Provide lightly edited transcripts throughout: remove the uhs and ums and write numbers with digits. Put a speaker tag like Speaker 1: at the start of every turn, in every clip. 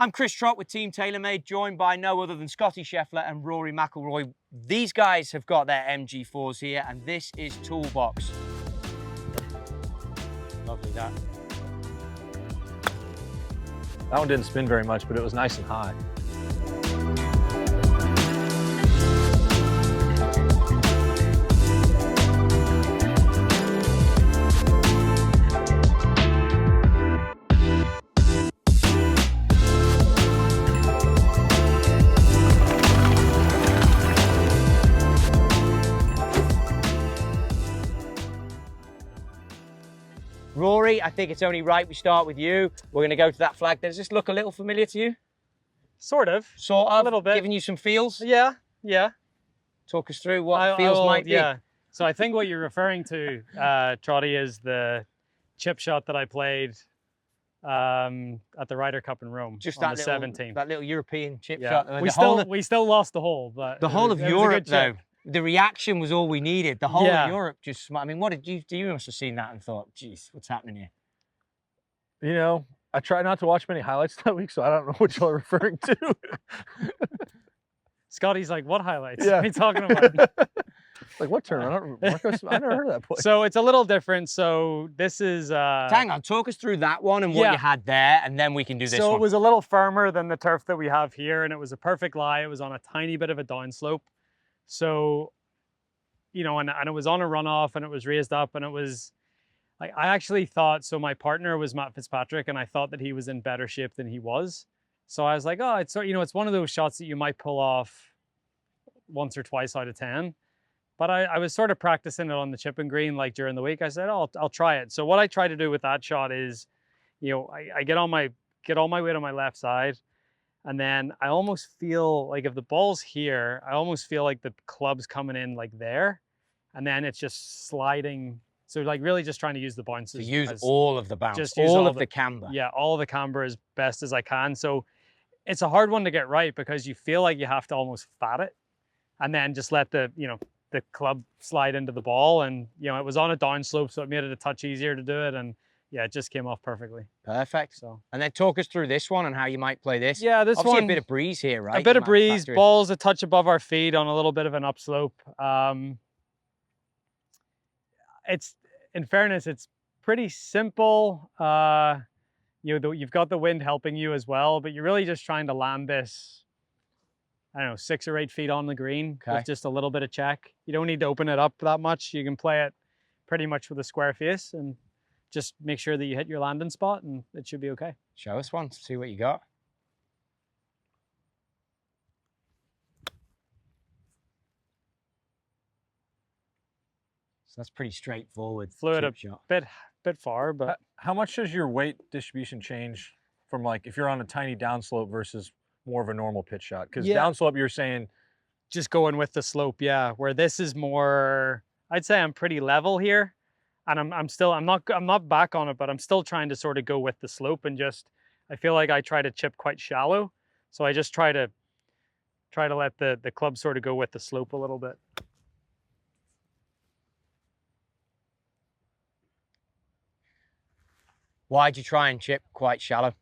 Speaker 1: I'm Chris Trott with Team TaylorMade, joined by no other than Scottie Scheffler and Rory McIlroy. These guys have got their MG4s here, and this is Toolbox. Lovely, that.
Speaker 2: That one didn't spin very much, but it was nice and high.
Speaker 1: Rory, I think it's only right we start with you. We're going to go to that flag. Does this look a little familiar to you?
Speaker 3: Sort of.
Speaker 1: Sort of?
Speaker 3: A little bit.
Speaker 1: Giving you some feels?
Speaker 3: Yeah, yeah.
Speaker 1: Talk us through what feels might be.
Speaker 3: Yeah. So I think what you're referring to, Trotty, is the chip shot that I played at the Ryder Cup in Rome
Speaker 1: Just
Speaker 3: on
Speaker 1: that
Speaker 3: the
Speaker 1: little,
Speaker 3: 17th.
Speaker 1: that little European chip
Speaker 3: Yeah.
Speaker 1: shot.
Speaker 3: We still lost the hole, but
Speaker 1: the whole of
Speaker 3: it was a
Speaker 1: Europe,
Speaker 3: good
Speaker 1: though.
Speaker 3: chip.
Speaker 1: The reaction was all we needed. The whole
Speaker 3: Yeah.
Speaker 1: of Europe just. I mean, what did you? You must have seen that and thought, "Geez, what's happening here?"
Speaker 2: You know, I try not to watch many highlights that week, so I don't know what you're referring to.
Speaker 3: Scotty's like, what highlights?
Speaker 2: Yeah.
Speaker 3: What are you talking about?
Speaker 2: Like what tournament? Marcos, I never heard of that place.
Speaker 3: So it's a little different. So this is...
Speaker 1: Hang on, talk us through that one and what
Speaker 3: Yeah.
Speaker 1: you had there, and then we can do this
Speaker 3: So
Speaker 1: one.
Speaker 3: it was a little firmer than the turf that we have here, and it was a perfect lie. It was on a tiny bit of a downslope. So, you know, and it was on a runoff, and it was raised up, and it was... Like, I actually thought, so my partner was Matt Fitzpatrick, and I thought that he was in better shape than he was. So I was like, oh, it's, you know, it's one of those shots that you might pull off once or twice out of 10. But I was sort of practicing it on the chipping green, like during the week. I said, oh, I'll try it. So what I try to do with that shot is, you know, I get all my weight on my left side, and then I almost feel like if the ball's here, I almost feel like the club's coming in like there, and then it's just sliding. So like really just trying to use the bounces.
Speaker 1: To use all of the bounce,
Speaker 3: just use
Speaker 1: all of the camber.
Speaker 3: Yeah, all of the camber as best as I can. So it's a hard one to get right because you feel like you have to almost fat it and then just let the, you know, the club slide into the ball. And, you know, it was on a downslope, so it made it a touch easier to do it. And yeah, it just came off perfectly.
Speaker 1: Perfect.
Speaker 3: So,
Speaker 1: and then talk us through this one and how you might play this.
Speaker 3: Yeah, this
Speaker 1: Obviously
Speaker 3: one,
Speaker 1: a bit of breeze here, right?
Speaker 3: a bit
Speaker 1: You
Speaker 3: of
Speaker 1: might
Speaker 3: breeze,
Speaker 1: factor in.
Speaker 3: balls a touch above our feet on a little bit of an upslope. It's, in fairness, it's pretty simple. You know, you've got the wind helping you as well, but you're really just trying to land this, I don't know, 6 or 8 feet on the green with just a little bit of check. You don't need to open it up that much. You can play it pretty much with a square face and just make sure that you hit your landing spot and it should be okay.
Speaker 1: Show us one, see what you got. So that's pretty straightforward.
Speaker 3: Flew it a
Speaker 1: chip shot.
Speaker 3: bit far, but
Speaker 2: How much does your weight distribution change from like if you're on a tiny downslope versus more of a normal pitch shot? Because downslope, you're saying
Speaker 3: just going with the slope, yeah. Where this is more, I'd say I'm pretty level here, and I'm not back on it, but I'm still trying to sort of go with the slope and just, I feel like I try to chip quite shallow, so I just try to let the club sort of go with the slope a little bit.
Speaker 1: Why'd you try and chip quite shallow?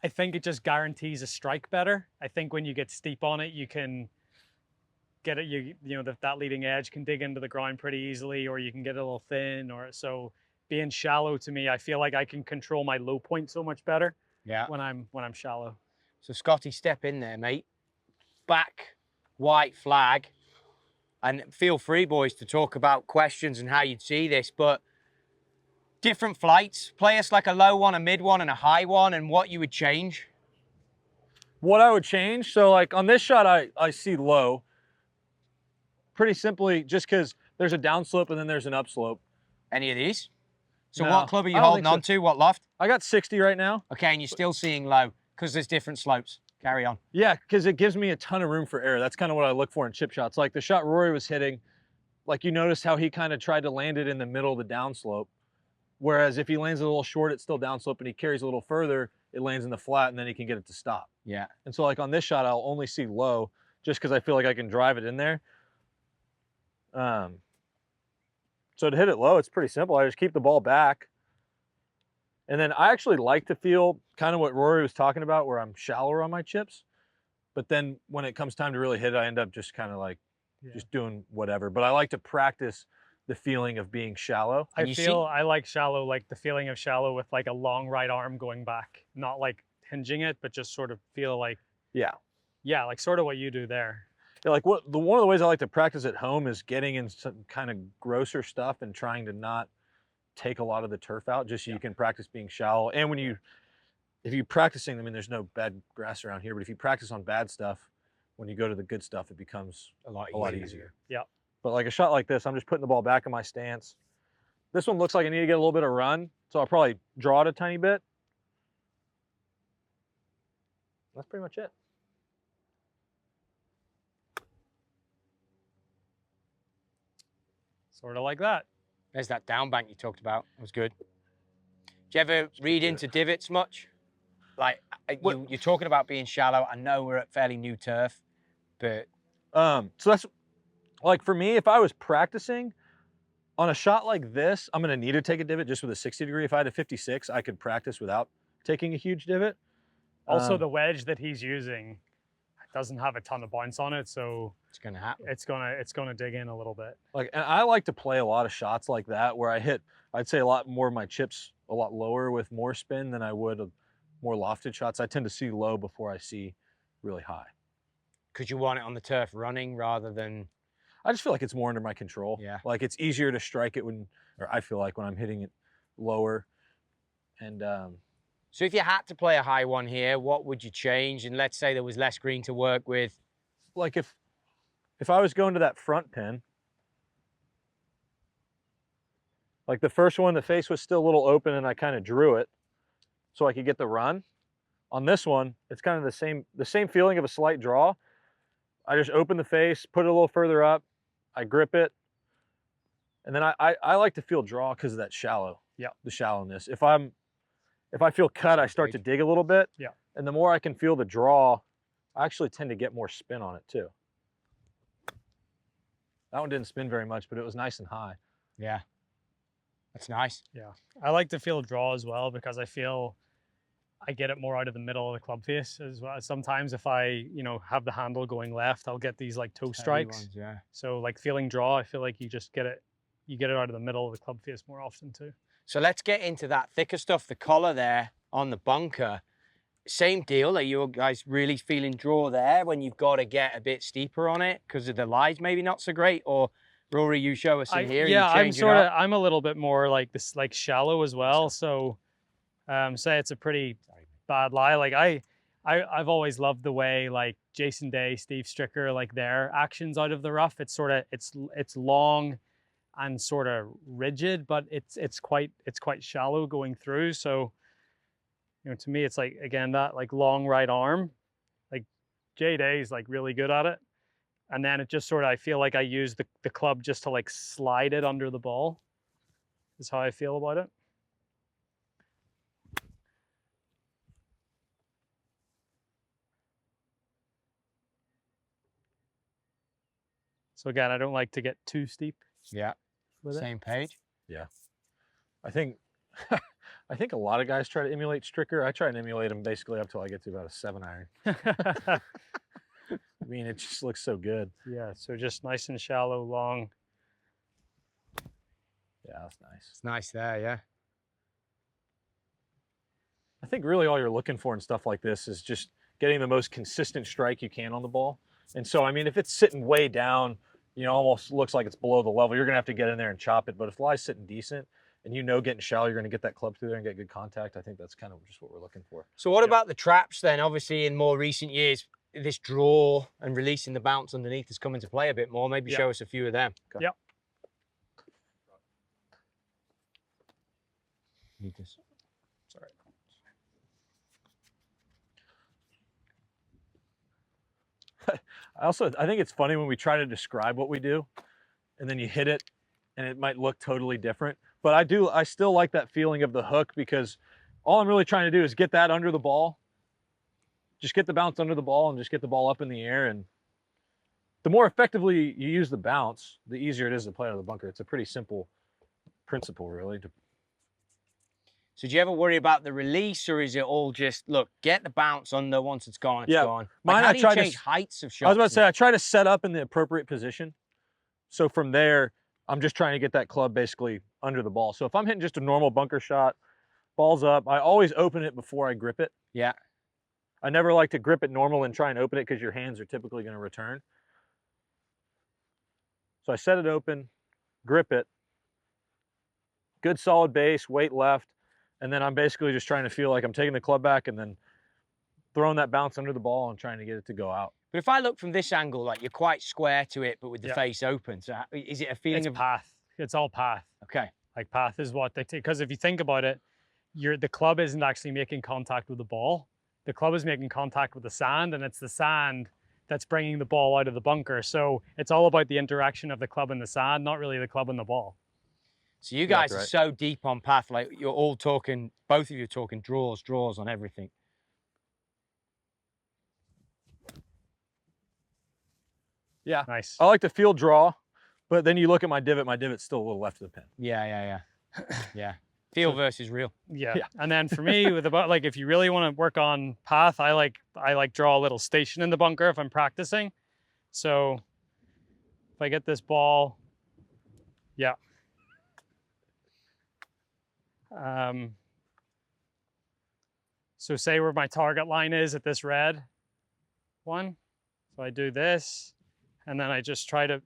Speaker 3: I think it just guarantees a strike better. I think when you get steep on it, you can get it, you know, that leading edge can dig into the ground pretty easily, or you can get a little thin, or so being shallow to me, I feel like I can control my low point so much better when I'm shallow.
Speaker 1: So Scotty, step in there, mate. Back, white flag. And feel free, boys, to talk about questions and how you'd see this, but different flights, play us like a low one, a mid one, and a high one, and what you would change.
Speaker 2: what I would change. So like on this shot, I see low. Pretty simply, just because there's a downslope and then there's an upslope.
Speaker 1: Any of these? So
Speaker 2: No,
Speaker 1: what club are you
Speaker 2: I don't
Speaker 1: holding
Speaker 2: think
Speaker 1: on to? What loft?
Speaker 2: I got 60 right now.
Speaker 1: Okay, and you're still seeing low because there's different slopes. Carry on.
Speaker 2: Yeah, because it gives me a ton of room for error. That's kind of what I look for in chip shots. Like the shot Rory was hitting, like you noticed how he kind of tried to land it in the middle of the downslope. Whereas if he lands a little short, it's still downslope, and he carries a little further, it lands in the flat, and then he can get it to stop.
Speaker 1: Yeah.
Speaker 2: And so like on this shot, I'll only see low just because I feel like I can drive it in there. So to hit it low, it's pretty simple. I just keep the ball back And then I actually like to feel kind of what Rory was talking about, where I'm shallower on my chips. But then when it comes time to really hit it, I end up just kind of like just doing whatever. But I like to practice the feeling of being shallow.
Speaker 3: I like shallow, like the feeling of shallow with like a long right arm going back, not like hinging it, but just sort of feel like,
Speaker 2: yeah,
Speaker 3: like sort of what you do there.
Speaker 2: Yeah, like one of the ways I like to practice at home is getting in some kind of grosser stuff and trying to not take a lot of the turf out, just so you can practice being shallow. And if you're practicing, I mean, there's no bad grass around here, but if you practice on bad stuff, when you go to the good stuff, it becomes a lot easier.
Speaker 3: Yeah.
Speaker 2: But like a shot like this, I'm just putting the ball back in my stance. This one looks like I need to get a little bit of run, so I'll probably draw it a tiny bit. That's pretty much it.
Speaker 3: Sort of like that.
Speaker 1: There's that down bank you talked about. It was good. Do you ever read into divots much? Like, you're talking about being shallow. I know we're at fairly new turf, but...
Speaker 2: So that's, like for me, if I was practicing on a shot like this, I'm going to need to take a divot just with a 60 degree. If I had a 56, I could practice without taking a huge divot.
Speaker 3: Also, the wedge that he's using doesn't have a ton of bounce on it, so
Speaker 1: it's going to happen.
Speaker 3: It's gonna dig in a little bit.
Speaker 2: Like, and I like to play a lot of shots like that where I hit, I'd say a lot more of my chips a lot lower with more spin than I would of more lofted shots. I tend to see low before I see really high.
Speaker 1: Because you want it on the turf running rather than...
Speaker 2: I just feel like it's more under my control.
Speaker 1: Yeah.
Speaker 2: Like it's easier to strike it when, or I feel like when I'm hitting it lower. And
Speaker 1: so if you had to play a high one here, what would you change? And let's say there was less green to work with.
Speaker 2: Like if I was going to that front pin, like the first one, the face was still a little open and I kind of drew it so I could get the run. On this one, it's kind of the same feeling of a slight draw. I just open the face, put it a little further up, I grip it, and then I like to feel draw because of that shallow.
Speaker 3: Yeah. The
Speaker 2: shallowness. If I feel cut, I start to dig a little bit.
Speaker 3: Yeah.
Speaker 2: And the more I can feel the draw, I actually tend to get more spin on it too. That one didn't spin very much, but it was nice and high.
Speaker 1: Yeah. That's nice.
Speaker 3: Yeah. I like to feel draw as well because I feel I get it more out of the middle of the club face as well. Sometimes if I, have the handle going left, I'll get these like toe strikes.
Speaker 1: Ones, yeah.
Speaker 3: So like feeling draw, I feel like you get it out of the middle of the club face more often too.
Speaker 1: So let's get into that thicker stuff. The collar there on the bunker, same deal. Are you guys really feeling draw there when you've got to get a bit steeper on it because of the lies maybe not so great? Or Rory, you show us in here.
Speaker 3: Yeah,
Speaker 1: and
Speaker 3: I'm a little bit more like this, like shallow as well. So say it's a pretty bad lie. Like I've always loved the way like Jason Day, Steve Stricker, like their actions out of the rough. It's sort of it's long and sort of rigid, but it's quite shallow going through. So to me, it's like again that like long right arm, like Jay Day's like really good at it, and then it just sort of I feel like I use the club just to like slide it under the ball. Is how I feel about it. So again, I don't like to get too steep.
Speaker 1: Yeah. Same page.
Speaker 2: Yeah. I think a lot of guys try to emulate Stricker. I try and emulate him basically up till I get to about a 7-iron. I mean, it just looks so good.
Speaker 3: Yeah, so just nice and shallow, long.
Speaker 2: Yeah, that's nice.
Speaker 1: It's nice there, yeah.
Speaker 2: I think really all you're looking for in stuff like this is just getting the most consistent strike you can on the ball. And so, I mean, if it's sitting way down, almost looks like it's below the level, you're going to have to get in there and chop it. But if the lie's sitting decent and getting shallow, you're going to get that club through there and get good contact. I think that's kind of just what we're looking for.
Speaker 1: So what about the traps then? Obviously, in more recent years, this draw and releasing the bounce underneath has come into play a bit more. Maybe show us a few of them.
Speaker 2: Okay.
Speaker 3: Yep.
Speaker 1: Need this. Sorry.
Speaker 2: I think it's funny when we try to describe what we do and then you hit it and it might look totally different. But I still like that feeling of the hook because all I'm really trying to do is get that under the ball. Just get the bounce under the ball and just get the ball up in the air. And the more effectively you use the bounce, the easier it is to play out of the bunker. It's a pretty simple principle, really.
Speaker 1: So do you ever worry about the release, or is it all just, look, get the bounce under, once it's gone, it's gone?
Speaker 2: Mine,
Speaker 1: How
Speaker 2: I
Speaker 1: do you
Speaker 2: try
Speaker 1: change
Speaker 2: to,
Speaker 1: heights of shots?
Speaker 2: I was about to say, I try to set up in the appropriate position. So from there, I'm just trying to get that club basically under the ball. So if I'm hitting just a normal bunker shot, ball's up, I always open it before I grip it.
Speaker 1: Yeah.
Speaker 2: I never like to grip it normal and try and open it because your hands are typically going to return. So I set it open, grip it, good solid base, weight left, and then I'm basically just trying to feel like I'm taking the club back and then throwing that bounce under the ball and trying to get it to go out.
Speaker 1: But if I look from this angle, like, you're quite square to it, but with the face open. So is it a feeling of
Speaker 3: path? It's all path.
Speaker 1: Okay.
Speaker 3: Like, path is what they take. Because if you think about it, the club isn't actually making contact with the ball. The club is making contact with the sand, and it's the sand that's bringing the ball out of the bunker. So it's all about the interaction of the club and the sand, not really the club and the ball.
Speaker 1: So you guys are so deep on path, like, you're all talking, both of you are talking draws on everything.
Speaker 2: Yeah.
Speaker 3: Nice.
Speaker 2: I like to feel draw, but then you look at my divot's still a little left of the pin.
Speaker 1: Yeah. Yeah. Feel versus real.
Speaker 3: Yeah. And then for me, with about, like, if you really want to work on path, I like draw a little station in the bunker if I'm practicing. So if I get this ball, yeah. So say where my target line is at this red one. So I do this, and then I just try to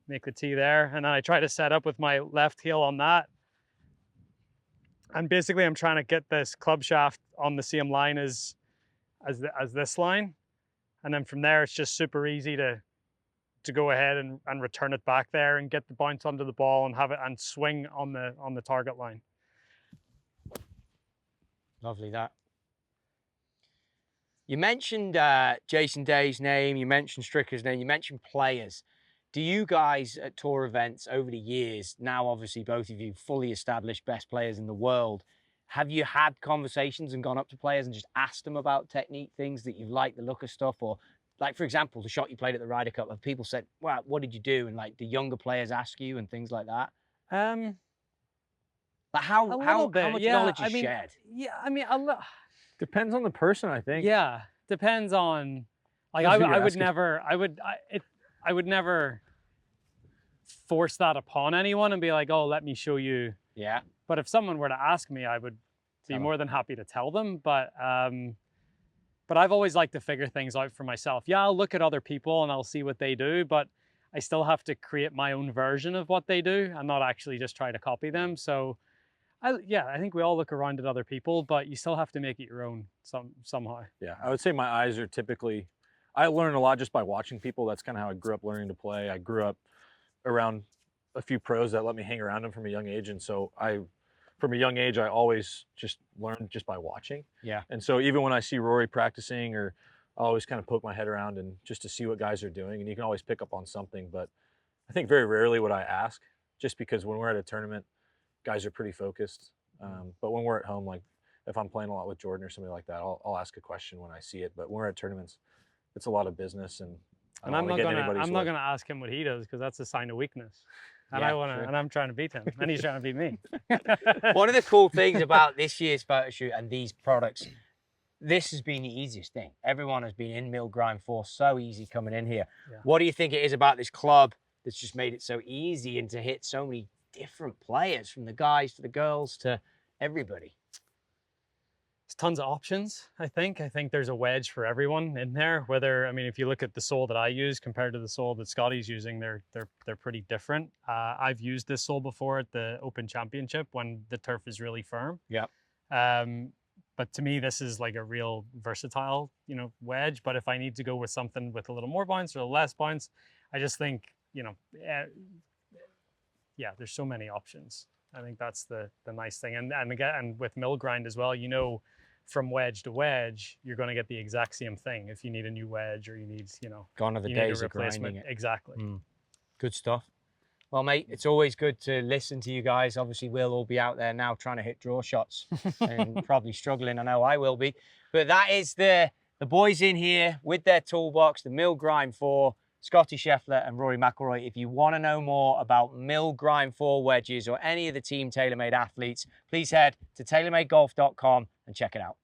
Speaker 3: make the tee there, and then I try to set up with my left heel on that. And basically I'm trying to get this club shaft on the same line as this line. And then from there, it's just super easy to go ahead and return it back there and get the bounce under the ball and have it and swing on the target line.
Speaker 1: Lovely that. You mentioned Jason Day's name, you mentioned Stricker's name, you mentioned players. Do you guys at tour events over the years, now obviously both of you fully established best players in the world, have you had conversations and gone up to players and just asked them about technique, things that you like the look of stuff? Or, like, for example, the shot you played at the Ryder Cup, have people said, wow, what did you do? And, like, the younger players ask you and things like that? Like, how much knowledge is shared?
Speaker 3: Yeah, I mean,
Speaker 2: Depends on the person, I think.
Speaker 3: yeah, depends on, like, I would never force that upon anyone and be like, oh, let me show you.
Speaker 1: Yeah.
Speaker 3: But if someone were to ask me, I would be more than happy to tell them. But I've always liked to figure things out for myself. Yeah, I'll look at other people and I'll see what they do, but I still have to create my own version of what they do and not actually just try to copy them. So I think we all look around at other people, but you still have to make it your own somehow.
Speaker 2: Yeah, I would say my eyes are typically, I learn a lot just by watching people. That's kind of how I grew up learning to play. I grew up around a few pros that let me hang around them from a young age. And so from a young age, I always just learned just by watching.
Speaker 1: Yeah.
Speaker 2: And so even when I see Rory practicing, or I always kind of poke my head around and just to see what guys are doing. And you can always pick up on something, but I think very rarely would I ask, just because when we're at a tournament, guys are pretty focused. But when we're at home, like if I'm playing a lot with Jordan or somebody like that, I'll ask a question when I see it. But when we're at tournaments, it's a lot of business, and I'm not gonna
Speaker 3: ask him what he does, because that's a sign of weakness. And
Speaker 1: Yeah,
Speaker 3: and I'm trying to beat him, and he's trying to beat me.
Speaker 1: One of the cool things about this year's photo shoot and these products, this has been the easiest thing. Everyone has been in Mill Grind 4, so easy coming in here.
Speaker 3: Yeah.
Speaker 1: What do you think it is about this club that's just made it so easy and to hit so many different players, from the guys to the girls to everybody?
Speaker 3: There's tons of options, I think. I think there's a wedge for everyone in there. I mean, if you look at the sole that I use compared to the sole that Scottie's using, they're pretty different. I've used this sole before at the Open Championship when the turf is really firm.
Speaker 1: Yeah.
Speaker 3: But to me, this is like a real versatile, wedge. But if I need to go with something with a little more bounce or less bounce, I just think, there's so many options. I think that's the nice thing. And again, with mill grind as well, from wedge to wedge, you're going to get the exact same thing. If you need a new wedge, or you need,
Speaker 1: gone are the days of grinding it.
Speaker 3: Exactly.
Speaker 1: Good stuff. Well, mate, it's always good to listen to you guys. Obviously, we'll all be out there now trying to hit draw shots and probably struggling. I know I will be. But that is the boys in here with their toolbox, the Mill Grind 4. Scottie Scheffler and Rory McIlroy. If you want to know more about mill grind 4 wedges or any of the Team TaylorMade athletes, please head to TaylorMadeGolf.com and check it out.